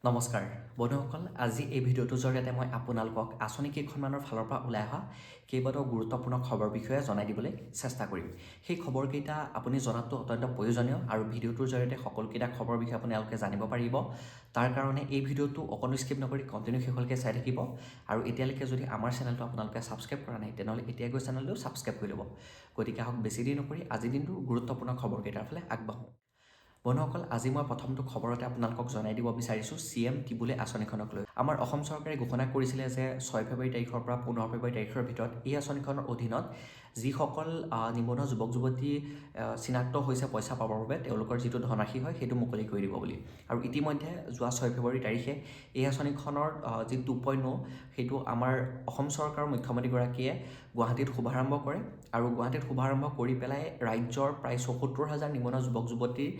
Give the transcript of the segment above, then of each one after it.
নমস্কাৰ বন্ধুসকল, আজি এই ভিডিঅ'টোৰ জৰিয়তে মই আপোনালোকক আঁচনি কেইখনমানৰ ফালৰ পৰা ওলাই অহা কেইবাটাও গুৰুত্বপূৰ্ণ খবৰ বিষয়ে জনাই দিবলৈ চেষ্টা কৰিম। সেই খবৰকেইটা আপুনি জনাটো অত্যন্ত প্ৰয়োজনীয় আৰু ভিডিঅ'টোৰ জৰিয়তে সকলোকেইটা খবৰ বিষয়ে আপোনালোকে জানিব পাৰিব। তাৰ কাৰণে এই ভিডিঅ'টো অকণো স্কিপ নকৰি কণ্টিনিউ শেষলৈকে চাই থাকিব। আৰু এতিয়ালৈকে যদি আমাৰ চেনেলটো আপোনালোকে ছাবস্ক্ৰাইব কৰা নাই তেনেহ'লে এতিয়া গৈ চেনেলটো ছাবস্ক্ৰাইব কৰি ল'ব। গতিকে আহক বেছি দেৰি নকৰি আজিৰ দিনটোৰ গুৰুত্বপূৰ্ণ খবৰকেইটাৰ ফালে আগবাঢ়োঁ। বন্ধুসকল, আজি মই প্ৰথমটো খবৰতে আপোনালোকক জনাই দিব বিচাৰিছোঁ CM টিবুলে আঁচনিখনক লৈ। আমাৰ অসম চৰকাৰে ঘোষণা কৰিছিলে যে 6 ফেব্ৰুৱাৰী তাৰিখৰ পৰা 15 ফেব্ৰুৱাৰী তাৰিখৰ ভিতৰত এই আঁচনিখনৰ অধীনত যিসকল নিবনুৱা যুৱক যুৱতী চিনাক্ত হৈছে পইচা পাবৰ বাবে তেওঁলোকৰ যিটো ধনৰাশি হয় সেইটো মুকলি কৰি দিব বুলি। আৰু ইতিমধ্যে যোৱা 6 ফেব্ৰুৱাৰী তাৰিখে এই আঁচনিখনৰ যি 2.0 সেইটো আমাৰ অসম চৰকাৰৰ মুখ্যমন্ত্ৰীগৰাকীয়ে গুৱাহাটীত শুভাৰম্ভ কৰে। আৰু গুৱাহাটীত শুভাৰম্ভ কৰি পেলাই ৰাজ্যৰ প্ৰায় 74,000 নিবনুৱা যুৱক যুৱতীৰ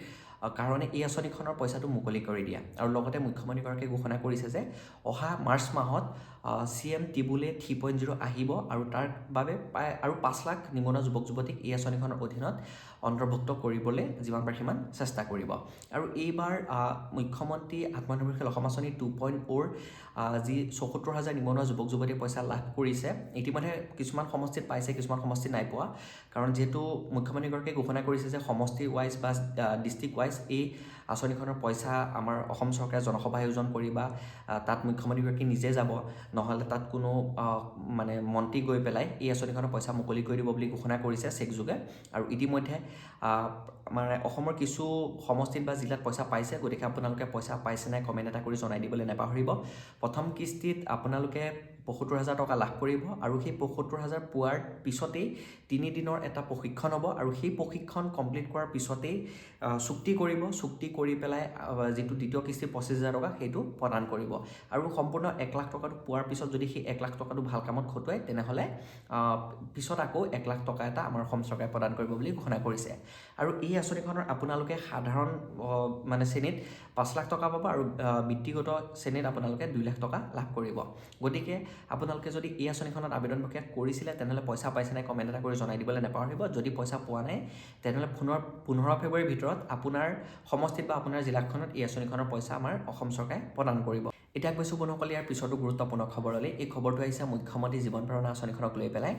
কাৰণে এই আঁচনিখনৰ পইচাটো মুকলি কৰি দিয়া। আৰু লগতে মুখ্যমন্ত্ৰীগৰাকীয়ে ঘোষণা কৰিছে যে অহা মাৰ্চ মাহত CM টিবুলে 3.0 আহিব আৰু তাৰ বাবে প্ৰায় আৰু 5 লাখ নিবনুৱা যুৱক যুৱতীক এই আঁচনিখনৰ অধীনত অন্তৰ্ভুক্ত কৰিবলৈ যিমান পাৰে সিমান চেষ্টা কৰিব। আৰু এইবাৰ মুখ্যমন্ত্ৰী আত্মনিৰ্ভৰশীল অসম আঁচনি 2.0ৰ যি 74,000 নিবনুৱা যুৱক যুৱতীয়ে পইচা লাভ কৰিছে, ইতিমধ্যে কিছুমান সমষ্টিত পাইছে, কিছুমান সমষ্টিত নাই পোৱা। কাৰণ যিহেতু মুখ্যমন্ত্ৰীগৰাকীয়ে ঘোষণা কৰিছে যে সমষ্টি ৱাইজ বা ডিষ্ট্ৰিক্ট ৱাইজ এই আঁচনিখনৰ পইচা আমাৰ অসম চৰকাৰে জনসভা আয়োজন কৰি বা তাত মুখ্যমন্ত্ৰীগৰাকী নিজে যাব, নহ'লে তাত কোনো মানে মন্ত্ৰী গৈ পেলাই এই আঁচনিখনৰ পইচা মুকলি কৰি দিব বুলি ঘোষণা কৰিছে চেকযোগে। আৰু ইতিমধ্যে মানে অসমৰ কিছু সমষ্টিত বা জিলাত পইচা পাইছে। গতিকে আপোনালোকে পইচা পাইছে নাই কমেণ্ট এটা কৰি জনাই দিবলৈ নাপাহৰিব। প্ৰথম কিস্তিত আপোনালোকে 75,000 টকা লাভ কৰিব আৰু সেই 75,000 পোৱাৰ পিছতেই 3 দিনৰ এটা প্ৰশিক্ষণ হ'ব আৰু সেই প্ৰশিক্ষণ কমপ্লিট কৰাৰ পিছতেই চুক্তি কৰিব। চুক্তি কৰি পেলাই যিটো দ্বিতীয় কিস্তি 25,000 টকা সেইটো প্ৰদান কৰিব। আৰু সম্পূৰ্ণ 1 লাখ টকাটো পোৱাৰ পিছত যদি সেই 1 লাখ টকাটো ভাল কামত খটুৱায় তেনেহ'লে পিছত আকৌ 1 লাখ টকা এটা আমাৰ অসম চৰকাৰে প্ৰদান কৰিব বুলি ঘোষণা কৰিছে। আৰু এই আঁচনিখনৰ আপোনালোকে সাধাৰণ মানে শ্ৰেণীত 5 লাখ টকা পাব আৰু বৃত্তিগত শ্ৰেণীত আপোনালোকে 2 লাখ টকা লাভ কৰিব। গতিকে আপোনালোকে যদি এই আঁচনিখনত আবেদন প্ৰক্ৰিয়া কৰিছিলে তেনেহ'লে পইচা পাইছে নাই কমেণ্ট এটা কৰি জনাই দিবলৈ নাপাহৰিব। যদি পইচা পোৱা নাই তেনেহ'লে 15 ফেব্ৰুৱাৰীৰ ভিতৰত আপোনাৰ সমষ্টিত বা আপোনাৰ জিলাখনত এই আঁচনিখনৰ পইচা আমাৰ অসম চৰকাৰে প্ৰদান কৰিব। এতিয়া কৈছোঁ বন্ধুসকল, ইয়াৰ পিছতো গুৰুত্বপূৰ্ণ খবৰলৈ। এই খবৰটো আহিছে মুখ্যমন্ত্ৰী জীৱন প্ৰেৰণা আঁচনিখনক লৈ পেলাই।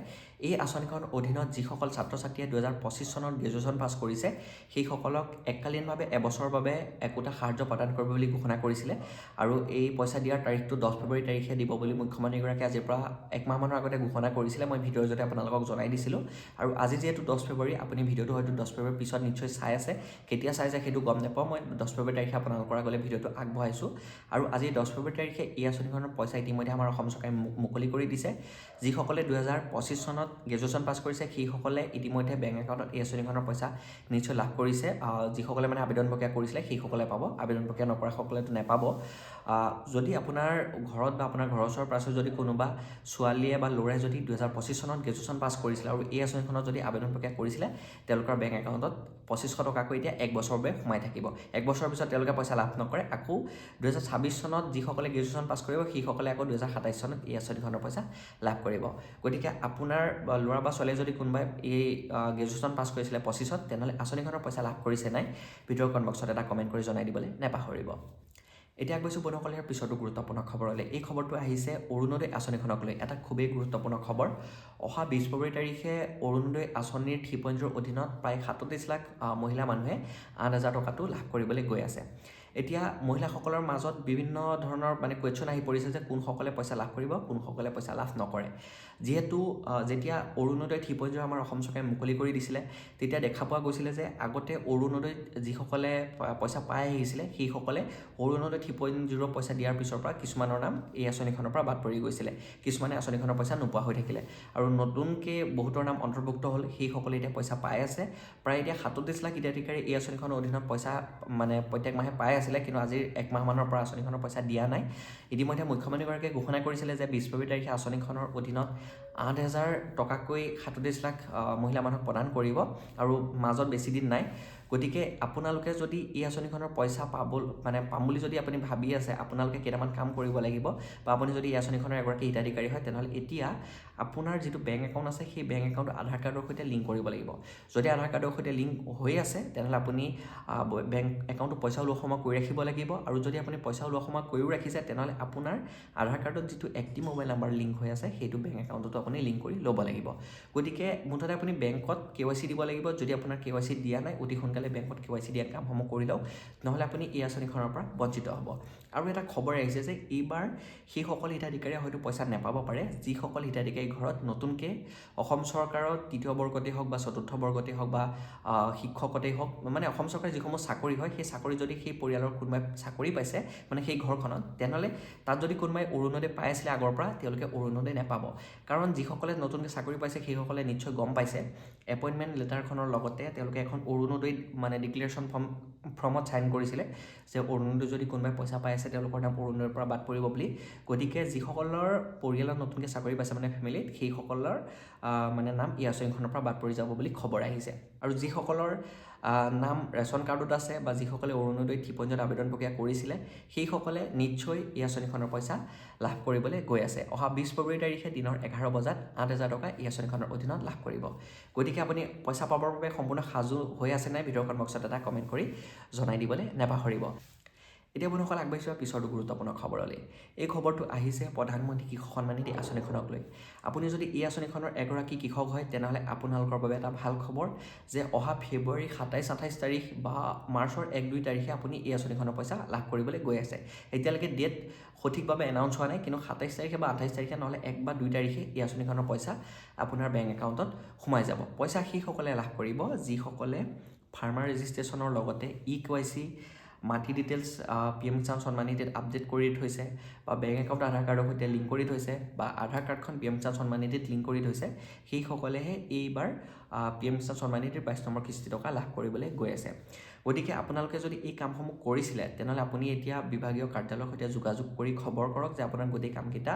এই আঁচনিখনৰ অধীনত যিসকল ছাত্ৰ ছাত্ৰীয়ে 2025 চনত গ্ৰেজুৱেশ্যন পাছ কৰিছে সেইসকলক এককালীনভাৱে এবছৰৰ বাবে একোটা সাহাৰ্য প্ৰদান কৰিব বুলি ঘোষণা কৰিছিলে। আৰু এই পইচা দিয়াৰ তাৰিখটো 10 ফেব্ৰুৱাৰী তাৰিখে দিব বুলি মুখ্যমন্ত্ৰীগৰাকীয়ে আজিৰ পৰা একমাহমানৰ আগতে ঘোষণা কৰিছিলে। মই ভিডিঅ'ৰ জৰিয়তে আপোনালোকক জনাই দিছিলোঁ। আৰু আজি যিহেতু 10 ফেব্ৰুৱাৰী, আপুনি ভিডিঅ'টো হয়তো 10 ফেব্ৰুৱাৰীৰ পিছত নিশ্চয় চাই আছে। কেতিয়া চাইছে সেইটো গম নাপাওঁ, মই 10 ফেব্ৰুৱাৰী তাৰিখে আপোনালোকৰ আগলৈ ভিডিঅ'টো আগবঢ়াইছোঁ। আৰু আজি 10 ফেব্ৰুৱাৰী তাৰিখে এই আঁচনিখনৰ পইচা ইতিমধ্যে আমাৰ অসম চৰকাৰে মুকলি কৰি দিছে। যিসকলে 2025 চনত গ্ৰেজুৱেশ্যন পাছ কৰিছে সেইসকলে ইতিমধ্যে বেংক একাউণ্টত এই আঁচনিখনৰ পইচা নিশ্চয় লাভ কৰিছে। যিসকলে মানে আবেদন প্ৰক্ৰিয়া কৰিছিলে সেইসকলে পাব, আবেদন প্ৰক্ৰিয়া নকৰাসকলেতো নাপাব। যদি আপোনাৰ ঘৰত বা আপোনাৰ ঘৰৰ ওচৰৰ পাছৰ যদি কোনোবা ছোৱালীয়ে বা ল'ৰাই যদি 2025 চনত গ্ৰেজুৱেশ্যন পাছ কৰিছিলে আৰু এই আঁচনিখনত যদি আবেদন প্ৰক্ৰিয়া কৰিছিলে তেওঁলোকৰ বেংক একাউণ্টত 2500 টকাকৈ এতিয়া 1 বছৰৰ বাবে সোমাই থাকিব। 1 বছৰৰ পিছত তেওঁলোকে পইচা লাভ নকৰে। আকৌ 2026 চনত যিসকলে গ্ৰেজুৱেশ্যন পাছ কৰিব সেইসকলে আকৌ 2027 চনত এই আঁচনিখনৰ পইচা লাভ কৰিব। গতিকে আপোনাৰ ল'ৰা বা ছোৱালীয়ে যদি কোনোবাই এই গ্ৰেজুৱেশ্যন পাছ কৰিছিলে 25ত তেনেহ'লে আঁচনিখনৰ পইচা লাভ কৰিছে নাই ভিডিঅ'ৰ কমেণ্ট বক্সত এটা কমেণ্ট কৰি জনাই দিবলৈ নাপাহৰিব। এতিয়া গৈছোঁ বন্ধুসকল ইয়াৰ পিছতো গুৰুত্বপূৰ্ণ খবৰলৈ। এই খবৰটো আহিছে অৰুণোদয় আঁচনিখনক লৈ, এটা খুবেই গুৰুত্বপূৰ্ণ খবৰ। অহা 20 ফেব্ৰুৱাৰী তাৰিখে অৰুণোদয় আঁচনিৰ 3.0ৰ অধীনত প্ৰায় 37 লাখ মহিলা মানুহে 8,000 টকাটো লাভ কৰিবলৈ গৈ আছে। এতিয়া মহিলাসকলৰ মাজত বিভিন্ন ধৰণৰ মানে কুৱেশ্যন আহি পৰিছে যে কোনসকলে পইচা লাভ কৰিব, কোনসকলে পইচা লাভ নকৰে। যিহেতু যেতিয়া অৰুণোদয় 3.0 আমাৰ অসম চৰকাৰে মুকলি কৰি দিছিলে তেতিয়া দেখা পোৱা গৈছিলে যে আগতে অৰুণোদয় যিসকলে পইচা পাই আহিছিলে সেইসকলে অৰুণোদয় 3.0 পইচা দিয়াৰ পিছৰ পৰা কিছুমানৰ নাম এই আঁচনিখনৰ পৰা বাদ পৰি গৈছিলে, কিছুমানে আঁচনিখনৰ পইচা নোপোৱা হৈ থাকিলে। আৰু নতুনকৈ বহুতৰ নাম অন্তৰ্ভুক্ত হ'ল, সেইসকলে এতিয়া পইচা পাই আছে। প্ৰায় এতিয়া 37 লাখ হিতাধিকাৰী এই আঁচনিখনৰ অধীনত পইচা মানে প্ৰত্যেক মাহে পাই আছিলে, কিন্তু আজিৰ একমাহমানৰ পৰা আঁচনিখনৰ পইচা দিয়া নাই। ইতিমধ্যে মুখ্যমন্ত্ৰীগৰাকীয়ে ঘোষণা কৰিছিলে যে 20 ফেব্ৰুৱাৰী তাৰিখে আঁচনিখনৰ অধীনত 8,000 টকাকৈ 37 লাখ মহিলা মানুহক প্ৰদান কৰিব। আৰু মাজত বেছি দিন নাই, গতিকে আপোনালোকে যদি এই আঁচনিখনৰ পইচা পাম বুলি যদি আপুনি ভাবি আছে, আপোনালোকে কেইটামান কাম কৰিব লাগিব, বা আপুনি যদি এই আঁচনিখনৰ এগৰাকী হিতাধিকাৰী হয়, তেনেহ'লে এতিয়া আপোনাৰ যিটো বেংক একাউণ্ট আছে সেই বেংক একাউণ্ট আধাৰ কাৰ্ডৰ সৈতে লিংক কৰিব লাগিব। যদি আধাৰ কাৰ্ডৰ সৈতে লিংক হৈ আছে, তেনেহ'লে আপুনি বেংক একাউণ্টটো পইচা ওলোৱা সময় কৰি ৰাখিব লাগিব। আৰু যদি আপুনি পইচা ওলোৱা সময় কৰিও ৰাখিছে, তেনেহ'লে আপোনাৰ আধাৰ কাৰ্ডত যিটো এক্টিভ মোবাইল নাম্বাৰ লিংক হৈ আছে সেইটো বেংক একাউণ্টতো আপুনি লিংক কৰি ল'ব লাগিব। গতিকে মুঠতে আপুনি বেংকত KYC দিব লাগিব। যদি আপোনাৰ KYC দিয়া নাই, অতি সোনকালে বেংকত KYC দিয়া কামসমূহ কৰি লওক, নহ'লে আপুনি এই আঁচনিখনৰ পৰা বঞ্চিত হ'ব। আৰু এটা খবৰ আহিছে যে এইবাৰ সেইসকল হিতাধিকাৰীয়ে হয়তো পইচা নাপাব পাৰে, যিসকল হিতাধিকাৰী ঘৰত নতুনকৈ অসম চৰকাৰৰ 3য় বৰ্গতেই হওক বা 4ৰ্থ বৰ্গতেই হওক বা শিক্ষকতেই হওক, মানে অসম চৰকাৰৰ যিসমূহ চাকৰি হয়, সেই চাকৰি যদি সেই পৰিয়ালৰ কোনোবাই চাকৰি পাইছে, মানে সেই ঘৰখনত, তেনেহ'লে তাত যদি কোনোবাই অৰুণোদয় পাই আছিলে আগৰ পৰা, তেওঁলোকে অৰুণোদয় নাপাব। কাৰণ যিসকলে নতুনকৈ চাকৰি পাইছে সেইসকলে নিশ্চয় গম পাইছে, এপইণ্টমেণ্ট লেটাৰখনৰ লগতে তেওঁলোকে এখন অৰুণোদয় মানে ডিক্লেৰেশ্যন ফৰ্মত চাইন কৰিছিলে যে অৰুণোদয় যদি কোনোবাই পইচা পাই আছে তেওঁলোকৰ নাম অৰুণোদয়ৰ পৰা বাদ পৰিব বুলি। গতিকে যিসকলৰ পৰিয়ালত নতুনকৈ চাকৰি পাইছে, মানে ফেমিলিত, সেইসকলৰ মানে নাম এই আঁচনিখনৰ পৰা বাদ পৰি যাব বুলি খবৰ আহিছে। আৰু যিসকলৰ নাম ৰেচন কাৰ্ডত আছে বা যিসকলে অৰুণোদয় টিপঞ্জীয়ত আবেদন প্ৰক্ৰিয়া কৰিছিলে, সেইসকলে নিশ্চয় এই আঁচনিখনৰ পইচা লাভ কৰিবলৈ গৈ আছে। অহা 20 ফেব্ৰুৱাৰী তাৰিখে দিনৰ 11 বজাত 8,000 টকা এই আঁচনিখনৰ অধীনত লাভ কৰিব। গতিকে আপুনি পইচা পাবৰ বাবে সম্পূৰ্ণ সাজু হৈ আছে নাই, ভিডিঅ' কমেণ্ট বক্সত এটা কমেণ্ট কৰি জনাই দিবলৈ নাপাহৰিব। এতিয়া বন্ধুসকল আগবাঢ়িছোঁ পিছৰটো গুৰুত্বপূৰ্ণ খবৰলৈ। এই খবৰটো আহিছে প্ৰধানমন্ত্ৰী কৃষক সন্মান নিধি আঁচনিখনক লৈ। আপুনি যদি এই আঁচনিখনৰ এগৰাকী কৃষক হয়, তেনেহ'লে আপোনালোকৰ বাবে এটা ভাল খবৰ যে অহা ফেব্ৰুৱাৰী 27-28 তাৰিখ বা মাৰ্চৰ 1-2 তাৰিখে আপুনি এই আঁচনিখনৰ পইচা লাভ কৰিবলৈ গৈ আছে। এতিয়ালৈকে ডেট সঠিকভাৱে এনাউন্স হোৱা নাই, কিন্তু 27 তাৰিখে বা 28 তাৰিখে নহ'লে 1 বা 2 তাৰিখে এই আঁচনিখনৰ পইচা আপোনাৰ বেংক একাউণ্টত সোমাই যাব। পইচা সেইসকলে লাভ কৰিব যিসকলে ফাৰ্মাৰ ৰেজিষ্ট্ৰেশ্যনৰ লগতে KYC, মাটি ডিটেইলছ PM কিষাণ সন্মান নিধিত আপডেট কৰি থৈছে, বা বেংক একাউণ্ট আধাৰ কাৰ্ডৰ সৈতে লিংক কৰি থৈছে, বা আধাৰ কাৰ্ডখন PM কিষাণ সন্মান নিধিত লিংক কৰি থৈছে, সেইসকলেহে এইবাৰ PM কিষাণ সন্মান নিধিৰ 22 নম্বৰ কিস্তি টকা লাভ কৰিবলৈ গৈ আছে। গতিকে আপোনালোকে যদি এই কামসমূহ কৰিছিলে, তেনেহ'লে আপুনি এতিয়া বিভাগীয় কাৰ্যালয়ৰ সৈতে যোগাযোগ কৰি খবৰ কৰক যে আপোনাৰ গোটেই কামকেইটা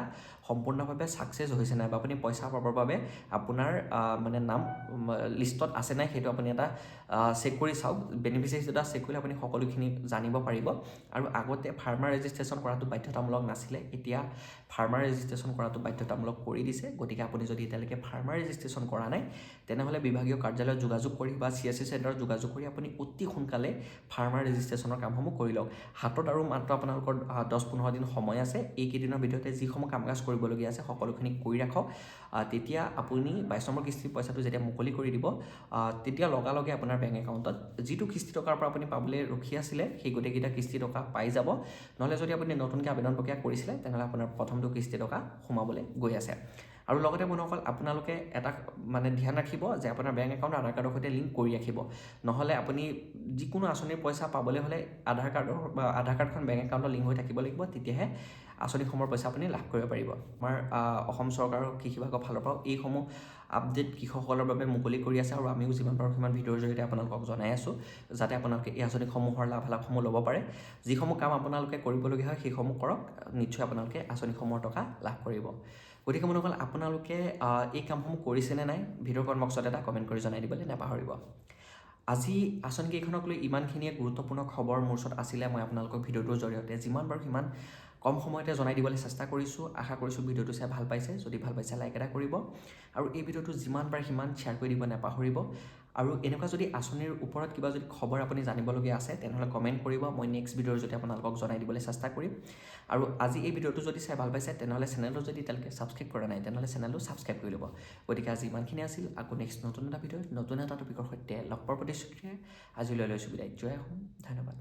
সম্পূৰ্ণভাৱে ছাকচেছ হৈছে নাই, বা আপুনি পইচা পাবৰ বাবে আপোনাৰ মানে নাম লিষ্টত আছে নাই, সেইটো আপুনি এটা চেক কৰি চাওক। বেনিফিচিয়াৰী ডাটা চেক কৰিলে আপুনি সকলোখিনি জানিব পাৰিব। আৰু আগতে ফাৰ্মাৰ ৰেজিষ্ট্ৰেশ্যন কৰাটো বাধ্যতামূলক নাছিলে, এতিয়া ফাৰ্মাৰ ৰেজিষ্ট্ৰেশ্যন কৰাটো বাধ্যতামূলক কৰি দিছে। গতিকে আপুনি যদি এতিয়ালৈকে ফাৰ্মাৰ ৰেজিষ্ট্ৰেশ্যন কৰা নাই, তেনেহ'লে বিভাগীয় কাৰ্যালয়ত যোগাযোগ কৰি বা CSC চেণ্টাৰত যোগাযোগ কৰি আপুনি অতি সোনকালে ফাৰ্মাৰ ৰেজিষ্ট্ৰেশ্যনৰ কামসমূহ কৰি লওক। হাতত আৰু মাত্ৰ আপোনালোকৰ 10-15 দিন সময় আছে। এইকেইদিনৰ ভিতৰতে যিসমূহ কাম কাজ কৰিবলগীয়া আছে সকলোখিনি কৰি ৰাখক। তেতিয়া আপুনি 22 নম্বৰ কিস্তিৰ পইচাটো যেতিয়া মুকলি কৰি দিব, তেতিয়া লগালগে আপোনাৰ বেংক একাউণ্টত যিটো কিস্তি টকাৰ পৰা আপুনি পাবলৈ ৰখি আছিলে, সেই গোটেইকেইটা কিস্তি টকা পাই যাব। নহ'লে যদি আপুনি নতুনকৈ আবেদন প্ৰক্ৰিয়া কৰিছিলে, তেনেহ'লে আপোনাৰ প্ৰথমটো কিস্তি টকা সোমাবলৈ গৈ আছে। আৰু লগতে বন্ধুসকল আপোনালোকে এটা মানে ধ্যান ৰাখিব যে আপোনাৰ বেংক একাউণ্ট আধাৰ কাৰ্ডৰ সৈতে লিংক কৰি ৰাখিব। নহ'লে আপুনি যিকোনো আঁচনিৰ পইচা পাবলৈ হ'লে আধাৰ কাৰ্ডখন বেংক একাউণ্টত লিংক হৈ থাকিব লাগিব, তেতিয়াহে আঁচনিসমূহৰ পইচা আপুনি লাভ কৰিব পাৰিব। আমাৰ অসম চৰকাৰৰ কৃষি বিভাগৰ ফালৰ পৰাও এইসমূহ আপডেট কৃষকসকলৰ বাবে মুকলি কৰি আছে, আৰু আমিও যিমান পাৰোঁ সিমান ভিডিঅ'ৰ জৰিয়তে আপোনালোকক জনাই আছোঁ, যাতে আপোনালোকে এই আঁচনিসমূহৰ লাভালাভসমূহ ল'ব পাৰে। যিসমূহ কাম আপোনালোকে কৰিবলগীয়া হয় সেইসমূহ কৰক, নিশ্চয় আপোনালোকে আঁচনিসমূহৰ টকা লাভ কৰিব। গতিকে বন্ধুসকল আপোনালোকে এই কামসমূহ কৰিছেনে নাই, ভিডিঅ'ৰ কমেণ্ট বক্সত এটা কমেণ্ট কৰি জনাই দিবলৈ নাপাহৰিব। আজি আঁচনিকেইখনক লৈ ইমানখিনিয়ে গুৰুত্বপূৰ্ণ খবৰ মোৰ ওচৰত আছিলে। মই আপোনালোকক ভিডিঅ'টোৰ জৰিয়তে যিমান পাৰোঁ সিমান কম সময়তে জনাই দিবলৈ চেষ্টা কৰিছোঁ। আশা কৰিছোঁ ভিডিঅ'টো চাই ভাল পাইছে। যদি ভাল পাইছে লাইক এটা কৰিব, আৰু এই ভিডিঅ'টো যিমান পাৰে সিমান শ্বেয়াৰ কৰি দিব নাপাহৰিব। আৰু এনেকুৱা যদি আঁচনিৰ ওপৰত কিবা যদি খবৰ আপুনি জানিবলগীয়া আছে, তেনেহ'লে কমেণ্ট কৰিব, মই নেক্সট ভিডিঅ'ৰ জৰিয়তে আপোনালোকক জনাই দিবলৈ চেষ্টা কৰিম। আৰু আজি এই ভিডিঅ'টো যদি চাই ভাল পাইছে, তেনেহ'লে চেনেলটো যদি এতিয়ালৈকে ছাবস্ক্ৰাইব কৰা নাই, তেনেহ'লে চেনেলটো ছাবস্ক্ৰাইব কৰি ল'ব। গতিকে আজি ইমানখিনি আছিল। আকৌ নেক্সট নতুন এটা ভিডিঅ'ত নতুন এটা টপিকৰ সৈতে লগ পোৱাৰ প্ৰতিশ্ৰুতিৰে আজিলৈ লৈছোঁ বিদায়। জয় অসম, ধন্যবাদ।